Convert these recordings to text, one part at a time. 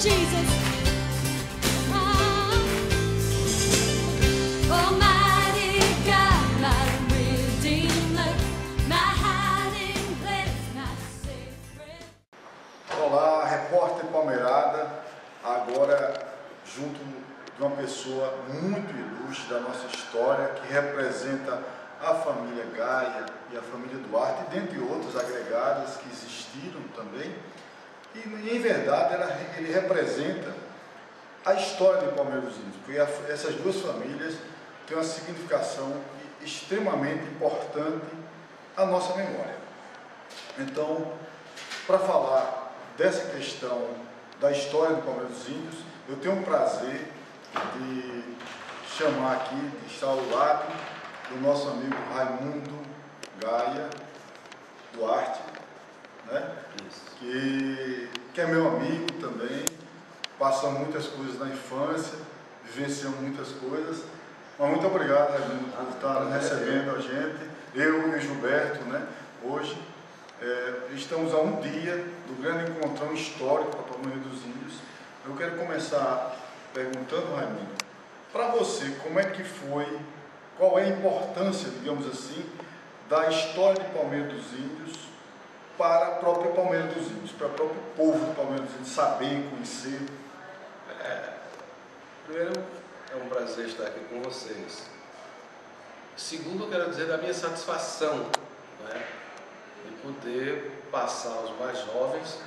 Jesus. Almighty God, my Redeemer, my hiding place, my sacred. Olá, repórter Palmeirada, agora junto de uma pessoa muito ilustre da nossa história, que representa a família Gaia e a família Duarte, dentre outros agregados que existiram também. E em verdade ele representa a história de Palmeira dos Índios, porque essas duas famílias têm uma significação extremamente importante à nossa memória. Então, para falar dessa questão da história de Palmeira dos Índios, eu tenho o prazer de chamar aqui, de estar ao lado do nosso amigo Raimundo Gaia Duarte, né? Que é meu amigo também, passamos muitas coisas na infância, vivenciamos muitas coisas, mas muito obrigado, Raimundo, por estar recebendo a gente, eu e o Gilberto, né? Hoje estamos a um dia do grande encontrão histórico para Palmeira dos Índios. Eu quero começar perguntando, Raimundo, para você, como é que foi, qual é a importância, digamos assim, da história de Palmeira dos Índios para a própria Palmeira dos Índios, para o próprio povo de Palmeira dos Índios saber, conhecer? Primeiro, é um prazer estar aqui com vocês. Segundo, eu quero dizer da minha satisfação, né, de poder passar aos mais jovens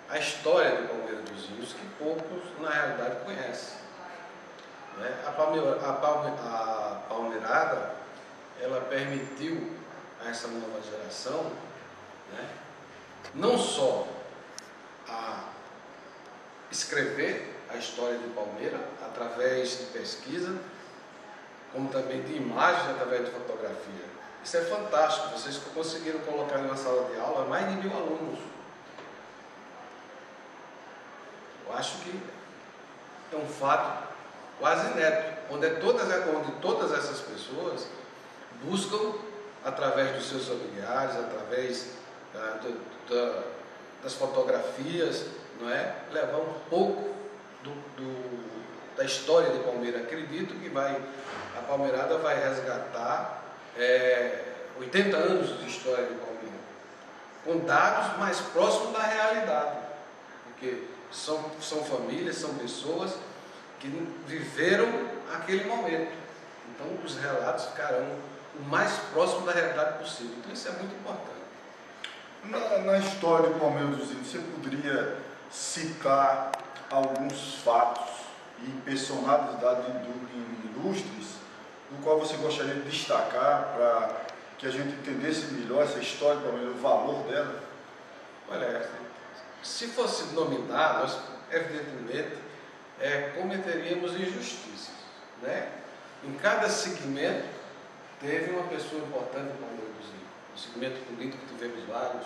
a história de Palmeira dos Índios, que poucos, na realidade, conhecem. Né? A Palmeirada, ela permitiu a essa nova geração, né, não só a escrever a história de Palmeira através de pesquisa, como também de imagens através de fotografia. Isso é fantástico, vocês conseguiram colocar em uma sala de aula mais de 1000 alunos. Eu acho que é um fato quase inédito, onde todas essas pessoas buscam, através dos seus familiares, através das fotografias, não é? Levar um pouco da história de Palmeira. Acredito que a Palmeirada vai resgatar 80 anos de história de Palmeira, com dados mais próximos da realidade, porque são famílias, são pessoas que viveram aquele momento. Então os relatos ficarão o mais próximo da realidade possível. Então isso é muito importante. Na história de Palmeira dos Índios, você poderia citar alguns fatos e personalidades ilustres, no qual você gostaria de destacar para que a gente entendesse melhor essa história de Palmeira, o valor dela? Olha, se fosse nominar, nós evidentemente cometeríamos injustiças, né? Em cada segmento teve uma pessoa importante em Palmeira dos Índios. No segmento político tivemos vários,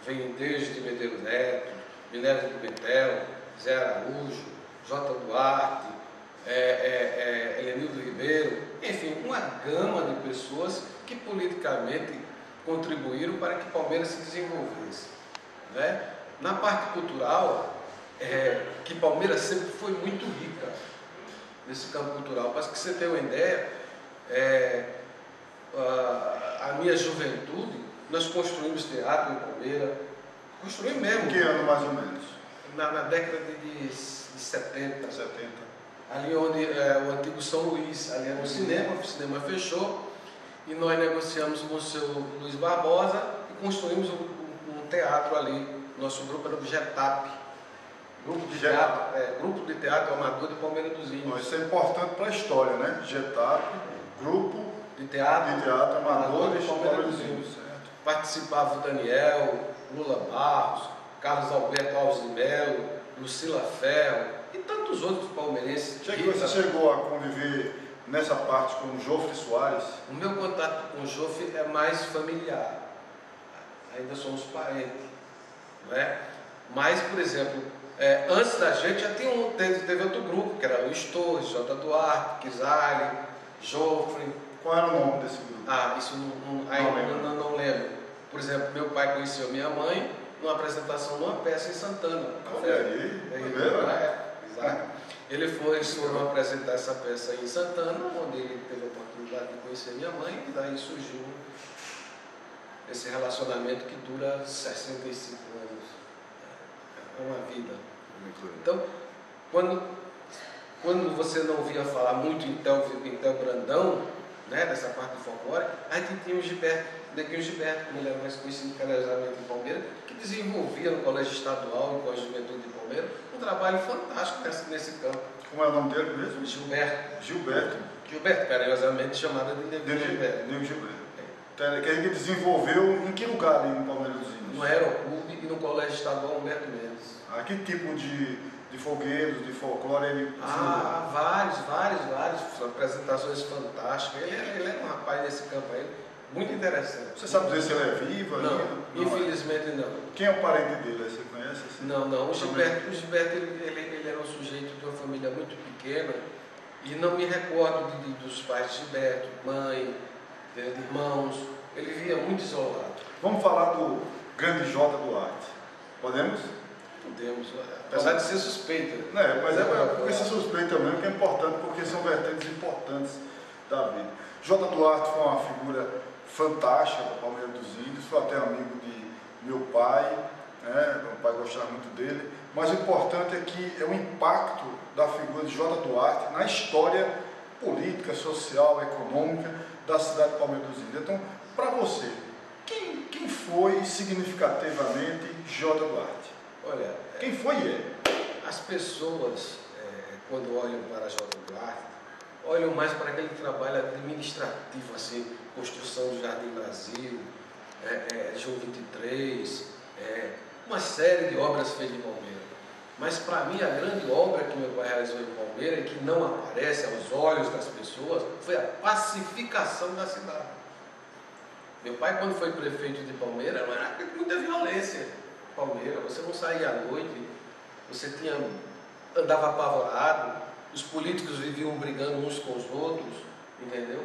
vem desde Medeiros Neto, Minério de Pimentel, Zé Araújo, J. Duarte, Helenildo Ribeiro, enfim, uma gama de pessoas que politicamente contribuíram para que Palmeira se desenvolvesse, né? Na parte cultural, que Palmeira sempre foi muito rica nesse campo cultural. Para que você tenha uma ideia, a minha juventude, nós construímos teatro em Palmeira, construímos mesmo. Em que ano mais ou menos? Na década de 70. Ali onde o antigo São Luís, ali era um cinema, o cinema fechou, e nós negociamos com o seu Luiz Barbosa e construímos um teatro ali. Nosso grupo era o GETAP, Grupo de Teatro Amador de Palmeira dos Índios. Isso é importante para a história, né? GETAP, Grupo de Teatro Amador de Palmeira dos Índios. Participavam o Daniel, Lula Barros, Carlos Alberto Alves de Melo, Lucila Ferro e tantos outros palmeirenses. Você chegou a conviver nessa parte com o Jofre Soares? O meu contato com o Jofre é mais familiar, ainda somos parentes, não é? Mas, por exemplo, antes da gente já teve outro grupo, que era Luiz Torres, J. Duarte, Kizali, Jofre. Qual era o nome desse grupo? Isso não lembro. Por exemplo, meu pai conheceu minha mãe numa apresentação numa peça em Santana. Olha aí, primeiro, né? Exato. Eles foram apresentar essa peça em Santana, onde ele teve a oportunidade de conhecer minha mãe, e daí surgiu esse relacionamento que dura 65 anos. É uma vida. Então, quando você não ouvia falar muito em Tel Brandão, né, dessa parte do folclore, a gente tinha o Gilberto, como ele era mais conhecido carinhosamente em Palmeiras, que desenvolvia no Colégio Estadual e com a Juventude de Palmeiras um trabalho fantástico nesse campo. Como é o nome dele mesmo? Gilberto. Gilberto, carinhosamente chamado de Nego Gilberto. Nego Gilberto. Então, ele que desenvolveu em que lugar ali em Palmeiras dos Índios? No Aeroclube e no Colégio Estadual Humberto Mendes. Que tipo de folguedos, de folclore ele desenvolveu? Vários, apresentações fantásticas. Ele é um rapaz desse campo aí, muito interessante. Você sabe dizer se ele é vivo ainda? Não, infelizmente não. Quem é o parente dele? Você conhece? Assim? Não. O Gilberto ele era um sujeito de uma família muito pequena e não me recordo dos pais de Gilberto, mãe, de irmãos. Ele vivia muito isolado. Vamos falar do grande Jota Duarte. Podemos? Podemos, apesar de ser suspeita. Mas porque ser suspeita mesmo, que é importante, porque são vertentes importantes da vida. Jota Duarte foi uma figura fantástica para o Palmeiras dos Índios, foi até amigo de meu pai, né? Meu pai gostava muito dele, mas o importante é que é o impacto da figura de Jota Duarte na história política, social, econômica da cidade de Palmeiras dos Índios. Então, para você, quem foi significativamente Jota Duarte? Olha, quem foi ele? As pessoas, quando olham para Jota Duarte, olham mais para aquele trabalho administrativo, assim, construção do Jardim Brasil, João 23, uma série de obras feitas em Palmeiras. Mas para mim a grande obra que meu pai realizou em Palmeiras e que não aparece aos olhos das pessoas foi a pacificação da cidade. Meu pai, quando foi prefeito de Palmeiras, era muita violência. Palmeiras, você não saía à noite, você andava apavorado, os políticos viviam brigando uns com os outros, entendeu?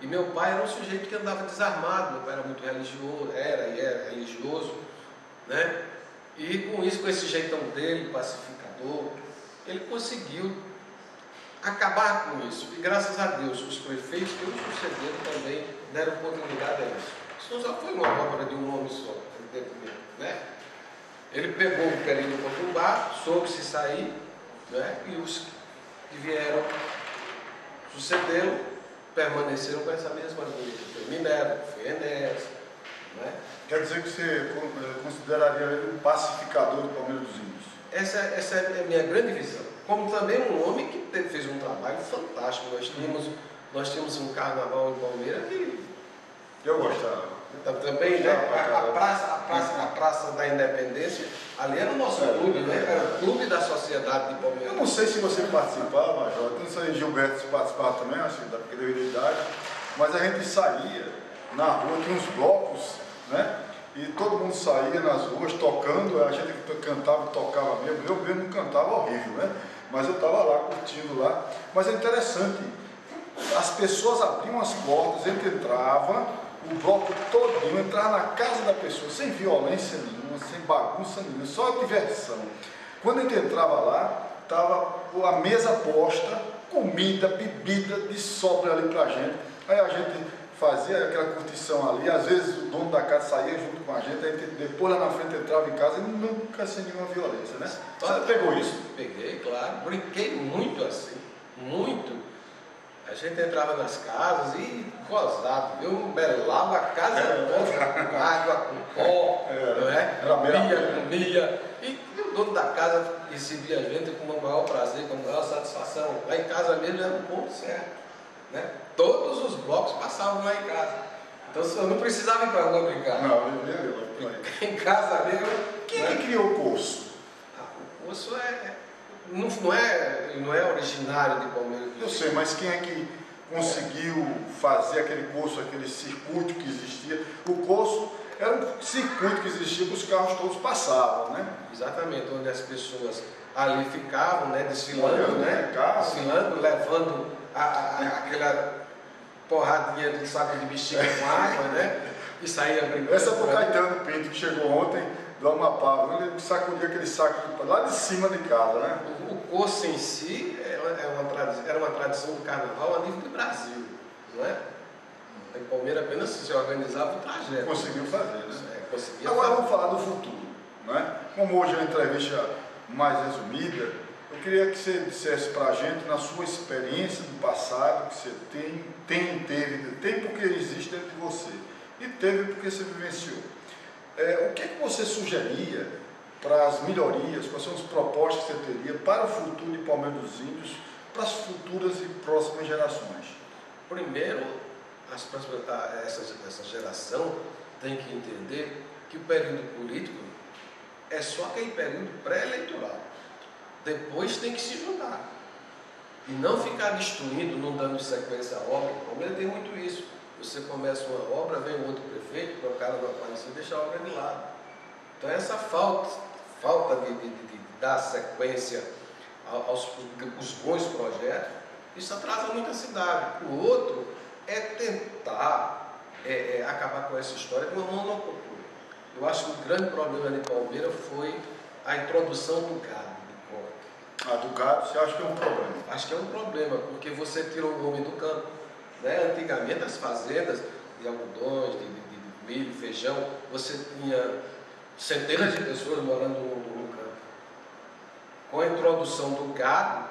E meu pai era um sujeito que andava desarmado, meu pai era muito religioso, era religioso, né? E com isso, com esse jeitão dele, pacificador, ele conseguiu acabar com isso. E graças a Deus, os prefeitos que o sucederam também deram oportunidade a isso. Isso não só foi uma obra de um homem só, né? Ele pegou o período conturbado, soube se sair, né? E os que vieram, sucederam, permaneceram com essa mesma linha. Foi Minerva, foi Enéas, né? Quer dizer que você consideraria ele um pacificador do Palmeiras dos Índios? Essa é a minha grande visão. Como também um homem que fez um trabalho fantástico. Nós tínhamos um carnaval em Palmeiras que... Eu gostava. Também, né? A Praça da Independência, ali era o nosso clube, né? Era o clube da sociedade de Palmeiras. Eu não sei se você participava, Major, eu não sei se Gilberto participava também, acho que porque devido à idade, mas a gente saía na rua, tinha uns blocos, né? E todo mundo saía nas ruas tocando, a gente cantava e tocava mesmo. Eu mesmo cantava horrível, né? Mas eu estava lá curtindo lá. Mas é interessante, as pessoas abriam as portas, a gente entrava, o bloco todinho, entrava na casa da pessoa, sem violência nenhuma, sem bagunça nenhuma, só diversão. Quando a gente entrava lá, estava a mesa posta, comida, bebida de sobra ali pra gente. Aí a gente fazia aquela curtição ali, às vezes o dono da casa saía junto com a gente, aí depois lá na frente entrava em casa e nunca sem nenhuma violência, né? Você pegou isso? Peguei, claro. Brinquei muito assim, muito. A gente entrava nas casas e gozava, eu melava a casa toda, com água, com pó, não é? Comia. E o dono da casa recebia a gente com o maior prazer, com a maior satisfação. Lá em casa mesmo era um ponto certo, né? Todos os blocos passavam lá em casa. Então eu não precisava ir para a rua brincar. Não, eu ia em casa mesmo. Quem que criou o curso? O curso não é originário de Palmeiras. Eu sei, mas quem é que conseguiu fazer aquele curso, aquele circuito que existia? O curso era um circuito que existia que os carros todos passavam, né? Exatamente, onde as pessoas ali ficavam, né, desfilando, né? Desfilando, levando aquela porradinha de saco de bexiga com água, né? E saía brincando. Essa foi o Caetano Pinto, que chegou ontem, do Amapá, viu? Ele sacudia aquele saco lá de cima de casa, né? O Coço em si era uma tradição do carnaval a nível do Brasil, não é? Em Palmeiras apenas se organizava o trajeto. Conseguiu fazer, né? Conseguia Agora fazer. vamos falar do futuro, né? Como hoje é uma entrevista mais resumida, eu queria que você dissesse para a gente, na sua experiência do passado, que você teve porque existe dentro de você, e teve porque você vivenciou. O que você sugeria para as melhorias, quais são as propostas que você teria para o futuro de Palmeiras dos Índios, para as futuras e próximas gerações? Primeiro, essa geração tem que entender que o período político é só aquele período pré-eleitoral. Depois tem que se juntar. E não ficar destruindo, não dando sequência à obra. O Palmeiras tem muito isso. Você começa uma obra, vem outro prefeito, o cara não aparecer, deixa a obra de lado. Então essa falta de dar sequência aos bons projetos, isso atrasa muito a cidade. O outro é tentar acabar com essa história de uma monocultura. Eu acho que o grande problema de Palmeiras foi a introdução do gado de corte. Do gado, você acha que é um problema? Acho que é um problema, porque você tirou o homem do campo. Né? Antigamente as fazendas de algodões, de milho, feijão, você tinha centenas de pessoas morando no campo. Com a introdução do gado,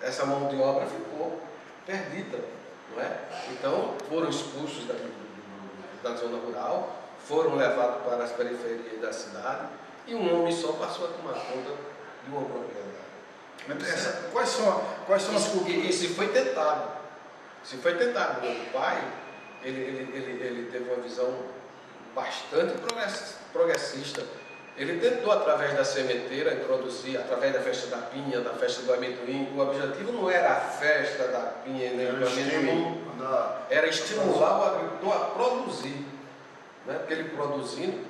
essa mão de obra ficou perdida. Não é? Então foram expulsos da zona rural, foram levados para as periferias da cidade e um homem só passou a tomar conta de uma propriedade. Quais são as culturas? E se foi tentado. Se foi tentado. Meu pai, ele teve uma visão bastante progressista. Ele tentou, através da sementeira, introduzir, através da festa da pinha, da festa do amendoim. O objetivo não era a festa da pinha nem do amendoim. Era estimular o agricultor a produzir. Né? Porque ele produzindo,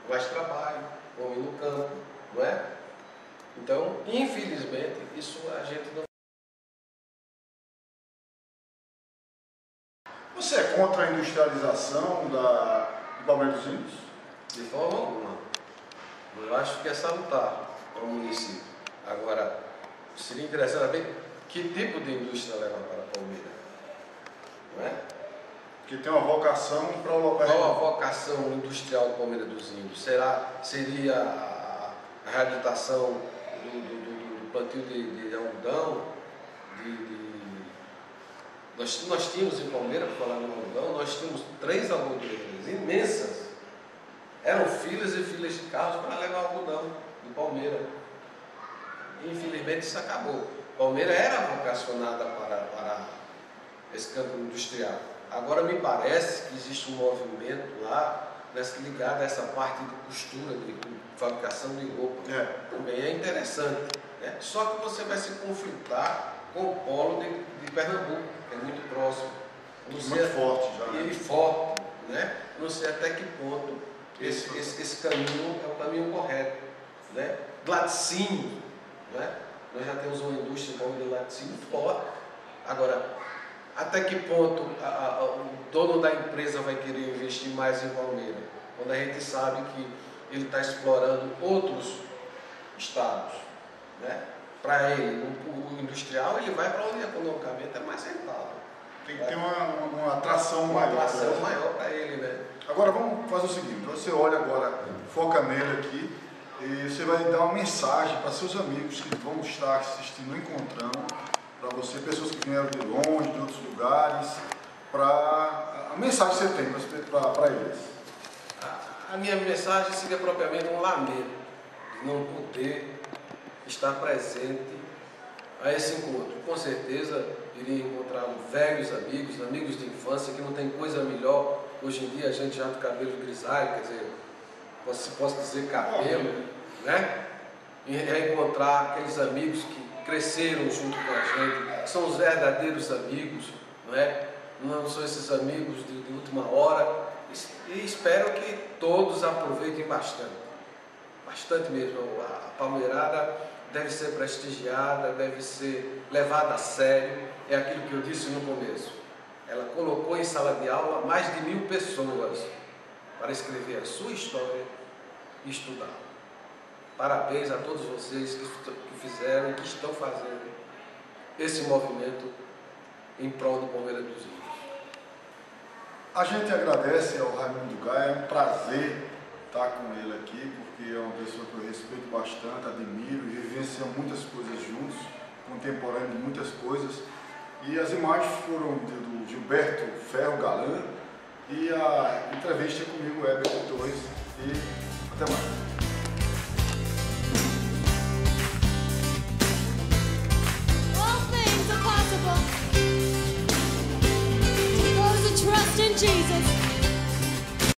mais trabalho, homem no campo. Não é? Então, infelizmente, isso a gente não... Você é contra a industrialização do Palmeiras dos Índios? De forma alguma. Eu acho que é salutar para o município. Agora, seria interessante saber que tipo de indústria leva para Palmeiras. Não é? Que tem uma vocação para o local. Qual a vocação industrial do Palmeiras dos Índios? Seria a reabilitação do plantio de algodão? Nós tínhamos em Palmeiras, para falar no algodão, nós tínhamos 3 algodeiras imensas. Eram filas e filas de carros para levar algodão de Palmeiras. Infelizmente isso acabou. Palmeiras era vocacionada para esse campo industrial. Agora me parece que existe um movimento lá ligado a essa parte de costura, de fabricação de roupa. Também é interessante. Né? Só que você vai se conflitar com o polo de Pernambuco, que é muito próximo. Muito forte já. E forte. Né? Não sei até que ponto esse caminho é o caminho correto. Né? Laticínios. Né? Nós já temos uma indústria de laticínio forte. Agora, até que ponto o dono da empresa vai querer investir mais em Palmeiras? Quando a gente sabe que ele está explorando outros estados. Né? Para ele, o industrial, ele vai para onde economicamente é mais rentável. Tem que ter uma atração Uma maior. atração maior para ele, né? Agora vamos fazer o seguinte, você olha agora, foca nele aqui, e você vai dar uma mensagem para seus amigos que vão estar assistindo o Encontrão, para você, pessoas que vieram de longe, de outros lugares, a mensagem que você tem para eles. A minha mensagem seria propriamente um lamento de não poder estar presente a esse encontro. Com certeza iria encontrar velhos amigos de infância, que não tem coisa melhor. Hoje em dia a gente já tem cabelo grisalho, quer dizer, posso dizer cabelo, né? E reencontrar aqueles amigos que cresceram junto com a gente, que são os verdadeiros amigos, não é? Não são esses amigos de última hora. E espero que todos aproveitem bastante mesmo. A palmeirada deve ser prestigiada, deve ser levada a sério. É aquilo que eu disse no começo. Ela colocou em sala de aula mais de 1000 pessoas para escrever a sua história e estudar. Parabéns a todos vocês que fizeram e que estão fazendo esse movimento em prol do Palmeiras dos Índios. A gente agradece ao Raimundo Gaia, é um prazer estar com ele aqui, porque é uma pessoa que eu respeito bastante, admiro e vivenciamos muitas coisas juntos, contemporâneos de muitas coisas. E as imagens foram do Gilberto Ferro Galan e a entrevista comigo, Heber Torres, e até mais.